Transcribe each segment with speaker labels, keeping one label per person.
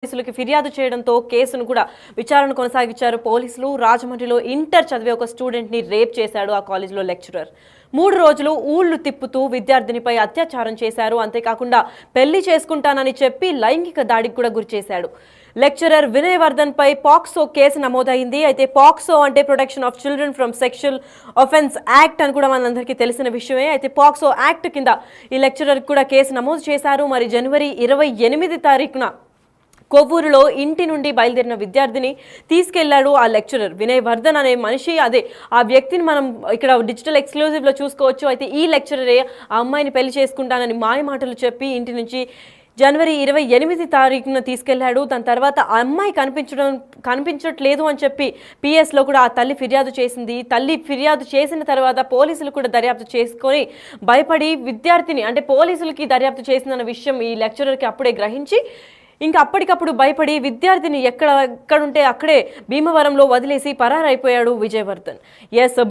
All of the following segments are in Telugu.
Speaker 1: పోలీసులకు ఫిర్యాదు చేయడంతో కేసును కూడా విచారణ కొనసాగించారు పోలీసులు. రాజమండ్రిలో ఇంటర్ చదివే ఒక స్టూడెంట్ ని రేప్ చేశాడు ఆ కాలేజీలో లెక్చరర్. 3 రోజులు ఊళ్లు తిప్పుతూ విద్యార్థినిపై అత్యాచారం చేశారు. అంతేకాకుండా పెళ్లి చేసుకుంటానని చెప్పి లైంగిక దాడికి కూడా గురిచేశాడు. లెక్చరర్ వినయ్ వర్ధన్ పై పాక్సో కేసు నమోదైంది. అయితే పాక్సో అంటే protection of children from sexual offence act అని కూడా మనందరికీ తెలిసిన విషయమే. అయితే పాక్సో యాక్ట్ కింద ఈ లెక్చరర్ కూడా కేసు నమోదు చేశారు. మరి జనవరి 28 తారీఖున కొవ్వూరులో ఇంటి నుండి బయలుదేరిన విద్యార్థిని తీసుకెళ్లాడు ఆ లెక్చరర్. వినయ్ వర్ధన్ అనే మనిషి, అదే ఆ వ్యక్తిని మనం ఇక్కడ డిజిటల్ ఎక్స్క్లూజివ్లో చూసుకోవచ్చు. అయితే ఈ లెక్చరరే ఆ అమ్మాయిని పెళ్లి చేసుకుంటానని మాయ మాటలు చెప్పి ఇంటి నుంచి జనవరి 28 తారీఖున తీసుకెళ్లాడు. దాని తర్వాత ఆ అమ్మాయి కనిపించట్లేదు అని చెప్పి పిఎస్లో కూడా ఆ తల్లి ఫిర్యాదు చేసింది. తల్లి ఫిర్యాదు చేసిన తర్వాత పోలీసులు కూడా దర్యాప్తు చేసుకొని భయపడి విద్యార్థిని అంటే పోలీసులకి దర్యాప్తు చేసిందన్న విషయం ఈ లెక్చరర్కి అప్పుడే గ్రహించి ఇంకా అప్పటికప్పుడు భయపడి విద్యార్థిని ఎక్కడుంటే అక్కడే భీమవరంలో వదిలేసి పరారైపోయాడు విజయవర్ధన్.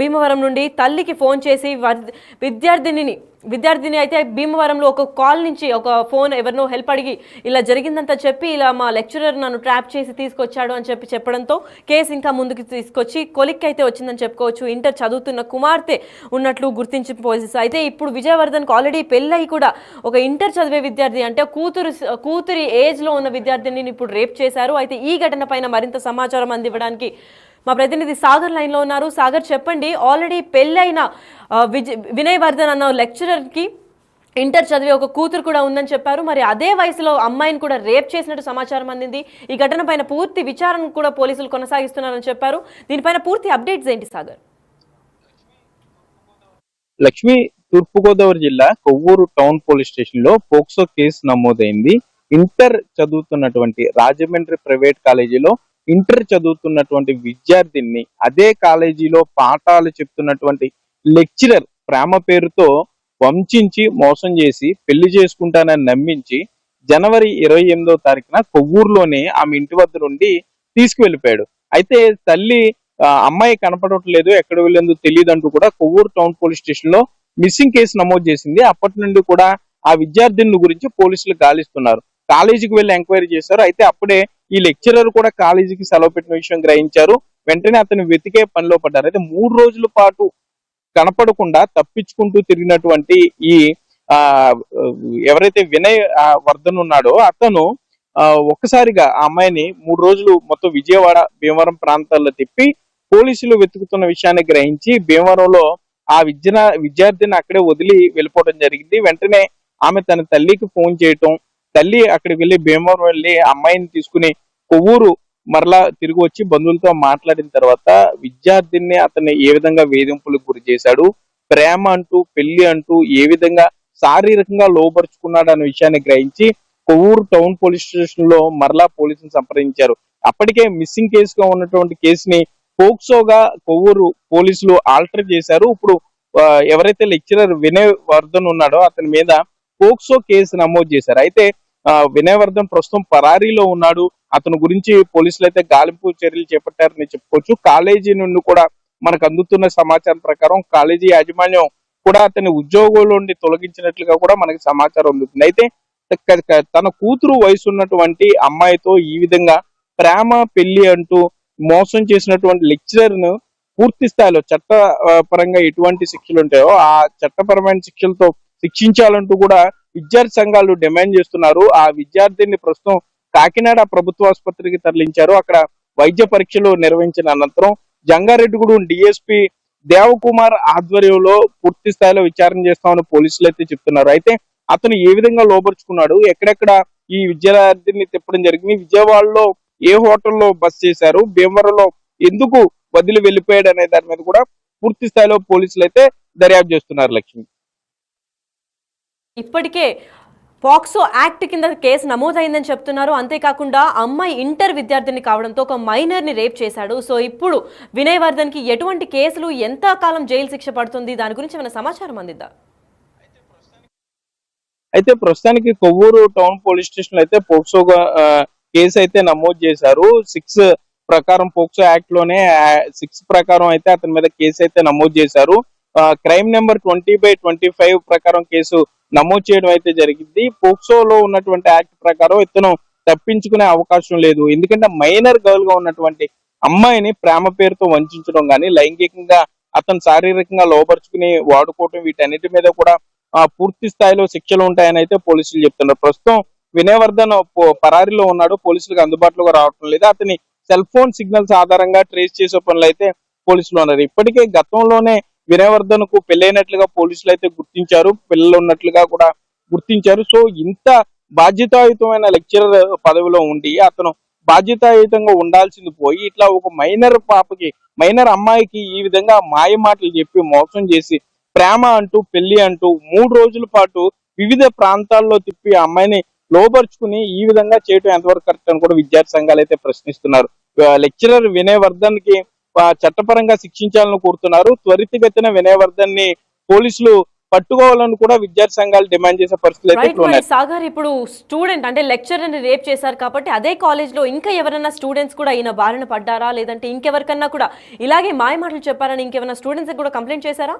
Speaker 1: భీమవరం నుండి తల్లికి ఫోన్ చేసి విద్యార్థిని అయితే భీమవరంలో ఒక కాల్ నుంచి ఒక ఫోన్ ఎవరినో హెల్ప్ అడిగి ఇలా జరిగిందంతా చెప్పి ఇలా మా లెక్చరర్ నన్ను ట్రాప్ చేసి తీసుకొచ్చాడు అని చెప్పడంతో కేసు ఇంకా ముందుకు తీసుకొచ్చి కొలిక్కి అయితే వచ్చిందని చెప్పుకోవచ్చు. ఇంటర్ చదువుతున్న కుమార్తె ఉన్నట్లు గుర్తించి పోలీసు. అయితే ఇప్పుడు విజయవర్ధన్కి ఆల్రెడీ పెళ్ళయి కూడా ఒక ఇంటర్ చదివే విద్యార్థి అంటే కూతురి ఏజ్లో ఉన్న విద్యార్థిని ఇప్పుడు రేప్ చేశారు. అయితే ఈ ఘటన పైన మరింత సమాచారం అందివ్వడానికి మా ప్రతినిధి సాగర్ లైన్లో ఉన్నారు. సాగర్, చెప్పండి. ఆల్రెడీ పెళ్ళైన వినయ్ వర్ధన్ అన్న లెక్చరర్కి ఇంటర్ చదివే ఒక కూతురు కూడా ఉందని చెప్పారు. మరి అదే వయసులో అమ్మాయిని కూడా రేప్ చేసినట్టు సమాచారం అందింది. ఈ ఘటన పైన పూర్తి విచారణ కూడా పోలీసులు కొనసాగిస్తున్నారని చెప్పారు. దీనిపైన పూర్తి అప్డేట్స్ ఏంటి సాగర్?
Speaker 2: లక్ష్మి, తూర్పుగోదావరి జిల్లా కొవ్వూరు టౌన్ పోలీస్ స్టేషన్ లో పోక్సో కేసు నమోదైంది. ఇంటర్ చదువుతున్నటువంటి రాజమండ్రి ప్రైవేట్ కాలేజీలో ఇంటర్ చదువుతున్నటువంటి విద్యార్థిని అదే కాలేజీలో పాఠాలు చెప్తున్నటువంటి లెక్చరర్ ప్రేమ పేరుతో వంచించి మోసం చేసి పెళ్లి చేసుకుంటానని నమ్మించి జనవరి 28వ తారీఖున కొవ్వూరులోనే ఆమె ఇంటి వద్ద నుండి తీసుకువెళ్ళిపోయాడు. అయితే తల్లి అమ్మాయి కనపడట్లేదు, ఎక్కడ వెళ్ళేందో తెలియదు అంటూ కూడా కొవ్వూరు టౌన్ పోలీస్ స్టేషన్ లో మిస్సింగ్ కేసు నమోదు చేసింది. అప్పటి నుండి కూడా ఆ విద్యార్థిని గురించి పోలీసులు గాలిస్తున్నారు. కాలేజీకి వెళ్ళి ఎంక్వైరీ చేశారు. అయితే అప్పుడే ఈ లెక్చరర్ కూడా కాలేజీకి సెలవు పెట్టిన విషయం గ్రహించారు. వెంటనే అతను వెతికే పనిలో పడ్డారు. అయితే 3 రోజుల పాటు కనపడకుండా తప్పించుకుంటూ తిరిగినటువంటి ఈ ఎవరైతే వినయ్ వర్ధన్ ఉన్నాడో అతను ఒక్కసారిగా ఆ అమ్మాయిని 3 రోజులు మొత్తం విజయవాడ భీమవరం ప్రాంతాల్లో తిప్పి పోలీసులు వెతుకుతున్న విషయాన్ని గ్రహించి భీమవరంలో ఆ విద్యార్థిని అక్కడే వదిలి వెళ్ళిపోవడం జరిగింది. వెంటనే ఆమె తన తల్లికి ఫోన్ చేయటం, తల్లి అక్కడికి వెళ్ళి భీమవరం వెళ్ళి అమ్మాయిని తీసుకుని కొవ్వూరు మరలా తిరిగి వచ్చి బంధువులతో మాట్లాడిన తర్వాత విద్యార్థిని అతన్ని ఏ విధంగా వేధింపులకు గురి చేశాడు, ప్రేమ అంటూ పెళ్లి అంటూ ఏ విధంగా శారీరకంగా లోపరుచుకున్నాడు అనే విషయాన్ని గ్రహించి కొవ్వూరు టౌన్ పోలీస్ స్టేషన్ లో మరలా పోలీసులు సంప్రదించారు. అప్పటికే మిస్సింగ్ కేసుగా ఉన్నటువంటి కేసుని పోక్సోగా కొవ్వూరు పోలీసులు ఆల్టర్ చేశారు. ఇప్పుడు ఎవరైతే లెక్చరర్ వినయ్ వర్ధన్ ఉన్నాడో అతని మీద పోక్సో కేసు నమోదు చేశారు. అయితే వినయ్ వర్ధన్ ప్రస్తుతం పరారీలో ఉన్నాడు. అతని గురించి పోలీసులు అయితే గాలింపు చర్యలు చేపట్టారని చెప్పుకోవచ్చు. కాలేజీ నుండి కూడా మనకు అందుతున్న సమాచారం ప్రకారం కాలేజీ యాజమాన్యం కూడా అతని ఉద్యోగంలో నుండి తొలగించినట్లుగా కూడా మనకి సమాచారం అందుతుంది. అయితే తన కూతురు వయసు ఉన్నటువంటి అమ్మాయితో ఈ విధంగా ప్రేమ పెళ్లి అంటూ మోసం చేసినటువంటి లెక్చరర్ ను పూర్తి స్థాయిలో చట్టపరంగా ఎటువంటి శిక్షలు ఉంటాయో ఆ చట్టపరమైన శిక్షలతో శిక్షించాలంటూ కూడా విద్యార్థి సంఘాలు డిమాండ్ చేస్తున్నారు. ఆ విద్యార్థిని ప్రస్తుతం కాకినాడ ప్రభుత్వ ఆసుపత్రికి తరలించారు. అక్కడ వైద్య పరీక్షలు నిర్వహించిన అనంతరం జంగారెడ్డిగూడెం డిఎస్పీ దేవకుమార్ ఆధ్వర్యంలో పూర్తి స్థాయిలో విచారణ చేస్తామని పోలీసులు అయితే చెప్తున్నారు. అయితే అతను ఏ విధంగా లోపరుచుకున్నాడు, ఎక్కడెక్కడ ఈ విద్యార్థిని తిప్పడం జరిగింది, విజయవాడలో ఏ హోటల్లో బస్ చేశారు, భీమవరంలో ఎందుకు వదిలి వెళ్ళిపోయాడు అనే దాని మీద కూడా పూర్తి స్థాయిలో పోలీసులు అయితే దర్యాప్తు చేస్తున్నారు. లక్ష్మి,
Speaker 1: ఇప్పటికే పాక్సో యాక్ట్ కింద కేసు నమోదైందని చెప్తున్నారు. అంతేకాకుండా అమ్మాయి ఇంటర్ విద్యార్థిని కావడంతో ఒక మైనర్ని రేప్ చేశాడు. సో ఇప్పుడు వినయ్ వర్ధన్కి ఎటువంటి కేసులు, ఎంత కాలం జైలు శిక్ష పడుతుంది, దాని గురించి ఏమైనా సమాచారం అందిద్దా?
Speaker 2: అయితే ప్రస్తుతానికి కొవ్వూరు టౌన్ పోలీస్ స్టేషన్ అయితే పోక్సోగా కేసు అయితే నమోదు చేశారు. 6 ప్రకారం పోక్సో యాక్ట్ లోనే 6 ప్రకారం అయితే అతని మీద కేసు అయితే నమోదు చేశారు. క్రైమ్ నెంబర్ 20/25 ప్రకారం కేసు నమోదు చేయడం అయితే జరిగింది. పోక్సోలో ఉన్నటువంటి యాక్ట్ ప్రకారం ఇతను తప్పించుకునే అవకాశం లేదు. ఎందుకంటే మైనర్ గర్ల్ గా ఉన్నటువంటి అమ్మాయిని ప్రేమ పేరుతో వంచడం కానీ, లైంగికంగా అతను శారీరకంగా లోపరుచుకుని వాడుకోవటం, వీటన్నిటి మీద కూడా పూర్తి స్థాయిలో శిక్షలు ఉంటాయని అయితే పోలీసులు చెప్తున్నారు. ప్రస్తుతం వినయవర్ధన్ పరారీలో ఉన్నాడు, పోలీసులకు అందుబాటులోకి రావటం లేదు. అతని సెల్ ఫోన్ సిగ్నల్స్ ఆధారంగా ట్రేస్ చేసే పనులు అయితే పోలీసులు ఉన్నారు. ఇప్పటికే గతంలోనే వినయవర్ధన్ కు పెళ్ళైనట్లుగా పోలీసులు అయితే గుర్తించారు, పిల్లలు ఉన్నట్లుగా కూడా గుర్తించారు. సో ఇంత బాధ్యతాయుతమైన లెక్చరర్ పదవిలో ఉండి అతను బాధ్యతాయుతంగా ఉండాల్సింది పోయి ఇట్లా ఒక మైనర్ అమ్మాయికి ఈ విధంగా మాయ మాటలు చెప్పి మోసం చేసి ప్రేమ అంటూ పెళ్లి అంటూ 3 రోజుల పాటు వివిధ ప్రాంతాల్లో తిప్పి ఆ అమ్మాయిని లోపరుచుకుని ఈ విధంగా చేయటం ఎంతవరకు కరెక్ట్ అని కూడా విద్యార్థి సంఘాలు అయితే ప్రశ్నిస్తున్నారు. లెక్చరర్ వినయవర్ధన్ కి చట్టపరంగా శిక్షించాలని కోరుతున్నారు. త్వరితగతిన వినయవర్ధన్ ని పోలీసులు పట్టుకోవాలని కూడా విద్యార్థి సంఘాలు డిమాండ్ చేసే పరిస్థితులు అయితే ఉన్నాయి.
Speaker 1: సాగర్, ఇప్పుడు స్టూడెంట్ అంటే లెక్చరర్ ని రేప్ చేశారు కాబట్టి అదే కాలేజ్ లో ఇంకా ఎవరైనా స్టూడెంట్స్ కూడా ఈయన బారిన పడ్డారా, లేదంటే ఇంకెవరికన్నా కూడా ఇలాగే మాయ మాటలు చెప్పారని ఇంకెవరైనా స్టూడెంట్స్ కూడా కంప్లైంట్ చేశారా?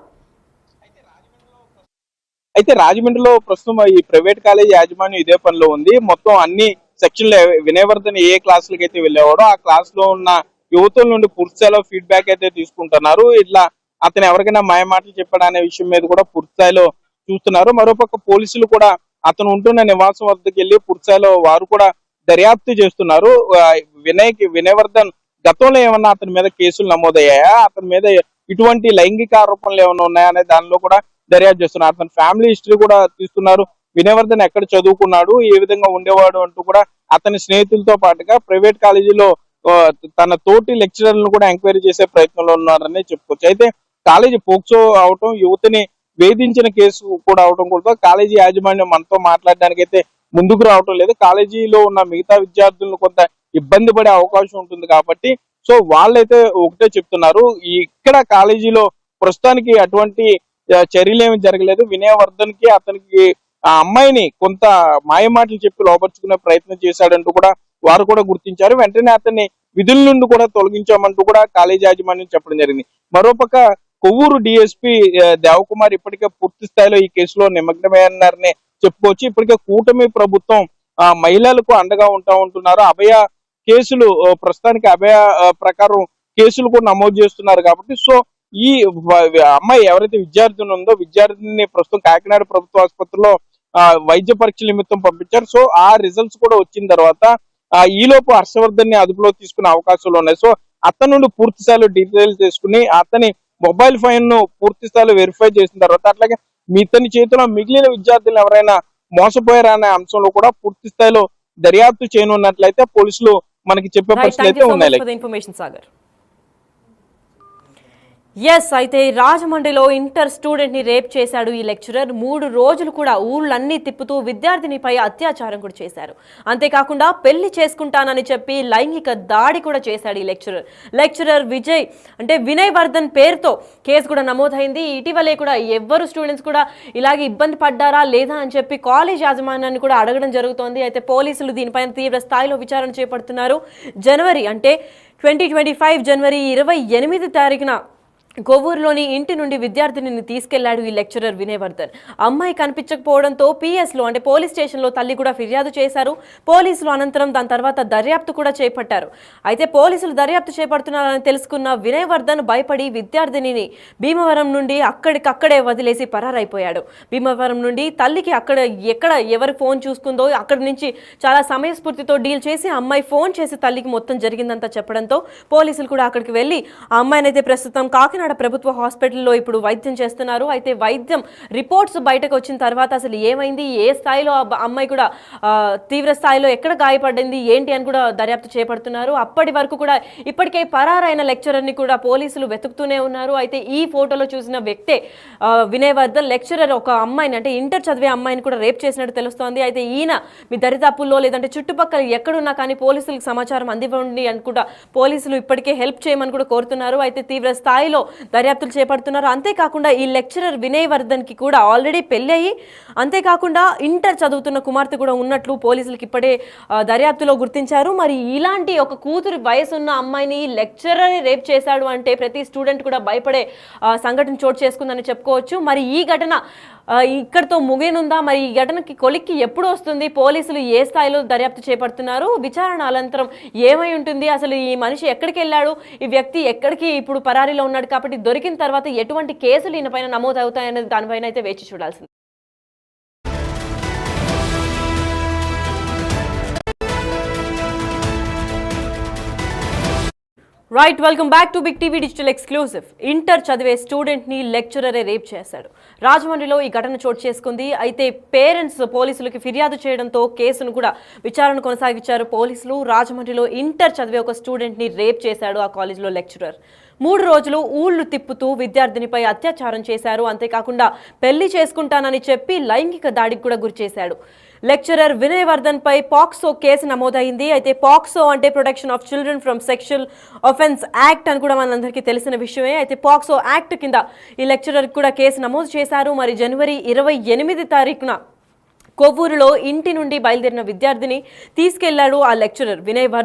Speaker 2: అయితే రాజమండ్రిలో ప్రస్తుతం ఈ ప్రైవేట్ కాలేజ్ యాజమాన్యం ఇదే పనిలో ఉంది. మొత్తం అన్ని సెక్షన్లు వినయవర్ధన్ ఏ క్లాసులకు అయితే వెళ్ళేవాడో ఆ క్లాస్ లో ఉన్న యువతుల నుండి పూర్తిస్థాయిలో ఫీడ్బ్యాక్ అయితే తీసుకుంటున్నారు. ఇట్లా అతను ఎవరికైనా మాయ మాటలు చెప్పాడు అనే విషయం మీద కూడా పూర్తిస్థాయిలో చూస్తున్నారు. మరోపక్క పోలీసులు కూడా అతను ఉంటున్న నివాసం వద్దకు వెళ్ళి పూర్తిస్థాయిలో వారు కూడా దర్యాప్తు చేస్తున్నారు. వినయవర్ధన్ గతంలో ఏమన్నా అతని మీద కేసులు నమోదయ్యాయా, అతని మీద ఇటువంటి లైంగిక ఆరోపణలు ఏమైనా ఉన్నాయా అనే దానిలో కూడా దర్యాప్తు చేస్తున్నారు. అతని ఫ్యామిలీ హిస్టరీ కూడా తీస్తున్నారు. వినయవర్ధన్ ఎక్కడ చదువుకున్నాడు, ఏ విధంగా ఉండేవాడు అంటూ కూడా అతని స్నేహితులతో పాటుగా ప్రైవేట్ కాలేజీలో తన తోటి లెక్చరర్లను కూడా ఎంక్వైరీ చేసే ప్రయత్నంలో ఉన్నారని చెప్పుకోవచ్చు. అయితే కాలేజీ పోక్సో అవటం, యువతిని వేధించిన కేసు కూడా అవడం కూడా కాలేజీ యాజమాన్యం మనతో మాట్లాడడానికి అయితే ముందుకు రావటం లేదు. కాలేజీలో ఉన్న మిగతా విద్యార్థులను కొంత ఇబ్బంది పడే అవకాశం ఉంటుంది కాబట్టి సో వాళ్ళైతే ఒకటే చెప్తున్నారు, ఇక్కడ కాలేజీలో ప్రస్తుతానికి అటువంటి చర్యలు ఏమి జరగలేదు. వినయవర్ధన్ కి అతనికి ఆ అమ్మాయిని కొంత మాయమాటలు చెప్పి లోపరుచుకునే ప్రయత్నం చేశాడంటూ కూడా వారు కూడా గుర్తించారు. వెంటనే అతన్ని విధుల నుండి కూడా తొలగించామంటూ కూడా కాలేజీ యాజమాన్యం చెప్పడం జరిగింది. మరోపక్క కొవ్వూరు డిఎస్పీ దేవకుమార్ ఇప్పటికే పూర్తి స్థాయిలో ఈ కేసులో నిమగ్నమయ్యారని చెప్పుకోవచ్చు. ఇప్పటికే కూటమి ప్రభుత్వం మహిళలకు అండగా ఉంటున్నారు. అభయ కేసులు ప్రస్తుతానికి అభయ ప్రకారం కేసులు కూడా నమోదు చేస్తున్నారు కాబట్టి సో ఈ అమ్మాయి ఎవరైతే విద్యార్థిని ఉందో విద్యార్థిని ప్రస్తుతం కాకినాడ ప్రభుత్వ ఆసుపత్రిలో వైద్య పరీక్షల నిమిత్తం పంపించారు. సో ఆ రిజల్ట్స్ కూడా వచ్చిన తర్వాత ఈలోపు హర్షవర్ధన్ ని అదుపులో తీసుకునే అవకాశాలు ఉన్నాయి. సో అతని నుండి పూర్తి స్థాయిలో డీటెయిల్స్ తీసుకుని అతని మొబైల్ ఫోన్ ను పూర్తి స్థాయిలో వెరిఫై చేసిన తర్వాత అట్లాగే ఇతని చేతిలో మిగిలిన విద్యార్థులు ఎవరైనా మోసపోయారా అనే అంశంలో కూడా పూర్తి స్థాయిలో దర్యాప్తు చేయనున్నట్లయితే పోలీసులు మనకి చెప్పే పరిస్థితులు అయితే ఉన్నాయి.
Speaker 1: ఎస్, అయితే రాజమండ్రిలో ఇంటర్ స్టూడెంట్ ని రేప్ చేశాడు ఈ లెక్చరర్. 3 రోజులు కూడా ఊళ్ళన్నీ తిప్పుతూ విద్యార్థినిపై అత్యాచారం కూడా చేశారు. అంతేకాకుండా పెళ్లి చేసుకుంటానని చెప్పి లైంగిక దాడి కూడా చేశాడు ఈ లెక్చరర్ వినయవర్ధన్ పేరుతో కేసు కూడా నమోదైంది. ఇటీవలే కూడా ఎవ్వరు స్టూడెంట్స్ కూడా ఇలాగే ఇబ్బంది పడ్డారా లేదా అని చెప్పి కాలేజ్ యాజమాన్యాన్ని కూడా అడగడం జరుగుతోంది. అయితే పోలీసులు దీనిపైన తీవ్ర స్థాయిలో విచారణ చేపడుతున్నారు. 2025 జనవరి 28 తారీఖున కొవ్వూరులోని ఇంటి నుండి విద్యార్థినిని తీసుకెళ్లాడు ఈ లెక్చరర్ వినయవర్ధన్. అమ్మాయి కనిపించకపోవడంతో పిఎస్లో అంటే పోలీస్ స్టేషన్లో తల్లి కూడా ఫిర్యాదు చేశారు. పోలీసులు అనంతరం దాని తర్వాత దర్యాప్తు కూడా చేపట్టారు. అయితే పోలీసులు దర్యాప్తు చేపడుతున్నారని తెలుసుకున్న వినయవర్ధన్ భయపడి విద్యార్థినిని భీమవరం నుండి అక్కడికక్కడే వదిలేసి పరారైపోయాడు. భీమవరం నుండి తల్లికి ఎక్కడ ఎవరు ఫోన్ చూసుకుందో అక్కడి నుంచి చాలా సమయస్ఫూర్తితో డీల్ చేసి అమ్మాయి ఫోన్ చేసి తల్లికి మొత్తం జరిగిందంతా చెప్పడంతో పోలీసులు కూడా అక్కడికి వెళ్లి ఆ అమ్మాయిని అయితే ప్రస్తుతం కాకినాడ ప్రభుత్వ హాస్పిటల్లో ఇప్పుడు వైద్యం చేస్తున్నారు. అయితే వైద్యం రిపోర్ట్స్ బయటకు వచ్చిన తర్వాత అసలు ఏమైంది, ఏ స్థాయిలో అమ్మాయి కూడా తీవ్ర స్థాయిలో ఎక్కడ గాయపడింది ఏంటి అని కూడా దర్యాప్తు చేపడుతున్నారు. అప్పటి వరకు కూడా ఇప్పటికే పరారైన లెక్చరర్ని కూడా పోలీసులు వెతుకుతూనే ఉన్నారు. అయితే ఈ ఫోటోలో చూసిన వ్యక్తే వినయవర్ధన్. లెక్చరర్ ఒక అమ్మాయిని అంటే ఇంటర్ చదివే అమ్మాయిని కూడా రేప్ చేసినట్టు తెలుస్తోంది. అయితే ఈయన మీ దరిదాపుల్లో లేదంటే చుట్టుపక్కల ఎక్కడున్నా కానీ పోలీసులకు సమాచారం అందివ్వండి అని కూడా పోలీసులు ఇప్పటికే హెల్ప్ చేయమని కూడా కోరుతున్నారు. అయితే తీవ్ర స్థాయిలో దర్యాప్తులు చేపడుతున్నారు. అంతేకాకుండా ఈ లెక్చరర్ వినయవర్ధన్ కి కూడా ఆల్రెడీ పెళ్లి అయ్యి అంతేకాకుండా ఇంటర్ చదువుతున్న కుమార్తె కూడా ఉన్నట్లు పోలీసులకు ఇప్పుడే దర్యాప్తులో గుర్తించారు. మరి ఇలాంటి ఒక కూతురు వయసున్న అమ్మాయిని లెక్చరర్ రేప్ చేశాడు అంటే ప్రతి స్టూడెంట్ కూడా భయపడే సంఘటన చోటు చేసుకుందని చెప్పుకోవచ్చు. మరి ఈ ఘటన ఇక్కడితో ముగినుందా? మరి ఈ ఘటనకి కొలిక్కి ఎప్పుడు వస్తుంది? పోలీసులు ఏ స్థాయిలో దర్యాప్తు చేపడుతున్నారు? విచారణ అనంతరం ఏమై ఉంటుంది? అసలు ఈ మనిషి ఎక్కడికి వెళ్ళాడు? ఈ వ్యక్తి ఎక్కడికి ఇప్పుడు పరారీలో ఉన్నాడు కాబట్టి దొరికిన తర్వాత ఎటువంటి కేసులు ఈయన పైన నమోదు అవుతాయనేది దానిపైన అయితే వేచి చూడాల్సింది. Right, welcome back to Big TV digital exclusive. Inter చదివే స్టూడెంట్ ని లెక్చరరే రేప్ చేశాడు. రాజమండ్రిలో ఈ ఘటన చోటు చేసుకుంది. అయితే పేరెంట్స్ పోలీసులకు ఫిర్యాదు చేయడంతో కేసును కూడా విచారణ కొనసాగించారు పోలీసులు. రాజమండ్రిలో ఇంటర్ చదివే ఒక స్టూడెంట్ ని రేప్ చేశాడు ఆ కాలేజీలో లెక్చరర్. 3 రోజులు ఊళ్లు తిప్పుతూ విద్యార్థినిపై అత్యాచారం చేశారు. అంతేకాకుండా పెళ్లి చేసుకుంటానని చెప్పి లైంగిక దాడికి కూడా గురి చేశాడు. లెక్చరర్ వినయ్ వర్ధన్ పై పాక్సో కేసు నమోదైంది. అయితే పాక్సో అంటే protection of children from sexual offence act అని కూడా మనందరికీ తెలిసిన విషయమే. అయితే పాక్సో యాక్ట్ కింద ఈ లెక్చరర్ కూడా కేసు నమోదు చేశారు. మరి జనవరి 28 తారీఖున కొవ్వూరులో ఇంటి నుండి బయలుదేరిన విద్యార్థిని తీసుకెళ్లాడు ఆ లెక్చరర్ వినయ్ వర్ధన్.